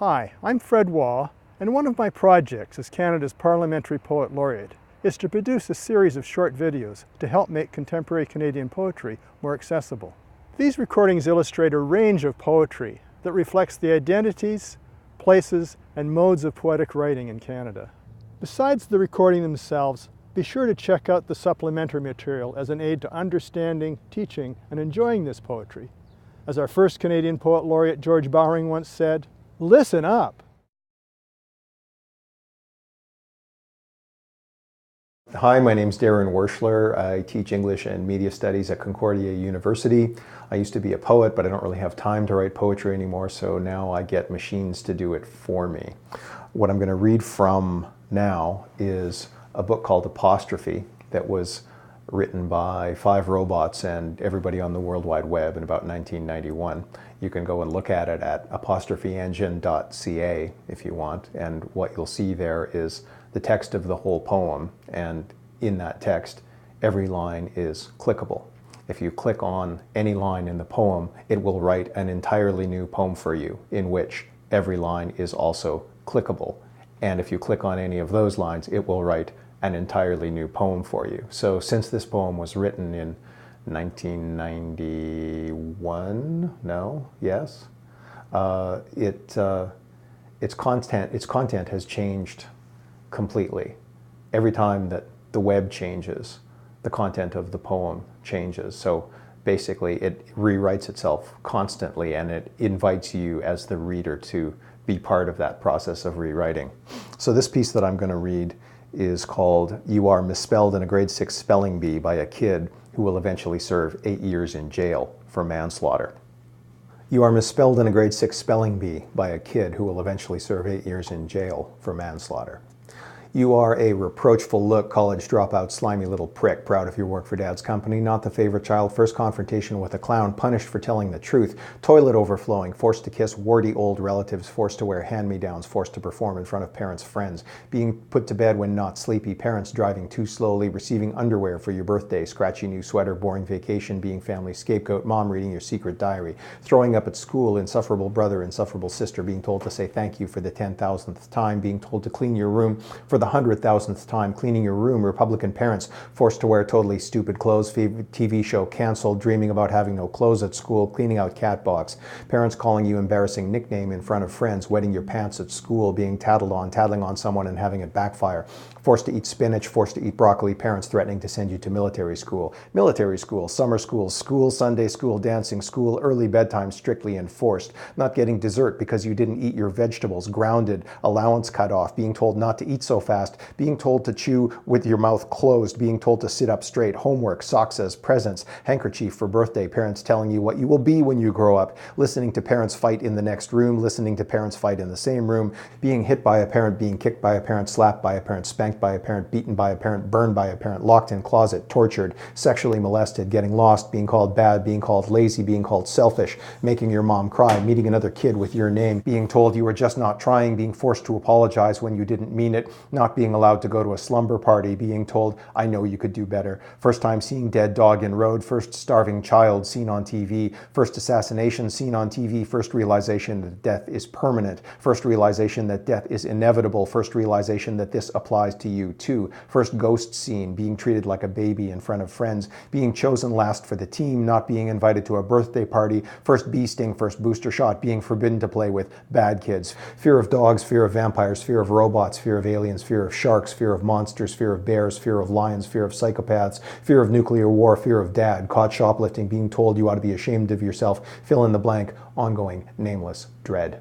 Hi, I'm Fred Waugh, and one of my projects as Canada's Parliamentary Poet Laureate is to produce a series of short videos to help make contemporary Canadian poetry more accessible. These recordings illustrate a range of poetry that reflects the identities, places, and modes of poetic writing in Canada. Besides the recording themselves, be sure to check out the supplementary material as an aid to understanding, teaching, and enjoying this poetry. As our first Canadian Poet Laureate George Bowring once said, "Listen up!" Hi, my name's Darren Wershler. I teach English and Media Studies at Concordia University. I used to be a poet, but I don't really have time to write poetry anymore, so now I get machines to do it for me. What I'm going to read from now is a book called Apostrophe that was written by 5 robots and everybody on the World Wide Web in about 1991. You can go and look at it at apostropheengine.ca if you want, and what you'll see there is the text of the whole poem, and in that text every line is clickable. If you click on any line in the poem, it will write an entirely new poem for you in which every line is also clickable. And if you click on any of those lines, it will write an entirely new poem for you. So since this poem was written in 1991, its content has changed completely. Every time that the web changes, the content of the poem changes. So basically it rewrites itself constantly, and it invites you as the reader to be part of that process of rewriting. So this piece that I'm going to read is called "You Are Misspelled in a Grade 6 Spelling Bee" by a kid who will eventually serve 8 years in jail for manslaughter. You are misspelled in a grade 6 spelling bee by a kid who will eventually serve 8 years in jail for manslaughter. You are a reproachful look, college dropout, slimy little prick, proud of your work for dad's company, not the favorite child, first confrontation with a clown, punished for telling the truth, toilet overflowing, forced to kiss warty old relatives, forced to wear hand-me-downs, forced to perform in front of parents' friends, being put to bed when not sleepy, parents driving too slowly, receiving underwear for your birthday, scratchy new sweater, boring vacation, being family scapegoat, mom reading your secret diary, throwing up at school, insufferable brother, insufferable sister, being told to say thank you for the 10,000th time, being told to clean your room for the 100,000th time, cleaning your room, Republican parents forced to wear totally stupid clothes, TV show canceled, dreaming about having no clothes at school, cleaning out cat box, parents calling you embarrassing nickname in front of friends, wetting your pants at school, being tattling on someone and having it backfire, forced to eat spinach, forced to eat broccoli, parents threatening to send you to military school, summer school, Sunday school, dancing school, early bedtime strictly enforced, not getting dessert because you didn't eat your vegetables, grounded, allowance cut off, being told not to eat so fast, being told to chew with your mouth closed, being told to sit up straight, homework, socks as presents, handkerchief for birthday, parents telling you what you will be when you grow up, listening to parents fight in the next room, listening to parents fight in the same room, being hit by a parent, being kicked by a parent, slapped by a parent, spanked by a parent, beaten by a parent, burned by a parent, locked in closet, tortured, sexually molested, getting lost, being called bad, being called lazy, being called selfish, making your mom cry, meeting another kid with your name, being told you were just not trying, being forced to apologize when you didn't mean it, not being allowed to go to a slumber party, being told, I know you could do better, first time seeing dead dog in road, first starving child seen on TV, first assassination seen on TV, first realization that death is permanent, first realization that death is inevitable, first realization that this applies to you too, first ghost scene, being treated like a baby in front of friends, being chosen last for the team, not being invited to a birthday party, first bee sting, first booster shot, being forbidden to play with bad kids, fear of dogs, fear of vampires, fear of robots, fear of aliens, fear of sharks, fear of monsters, fear of bears, fear of lions, fear of psychopaths, fear of nuclear war, fear of dad, caught shoplifting, being told you ought to be ashamed of yourself, fill in the blank, ongoing, nameless dread.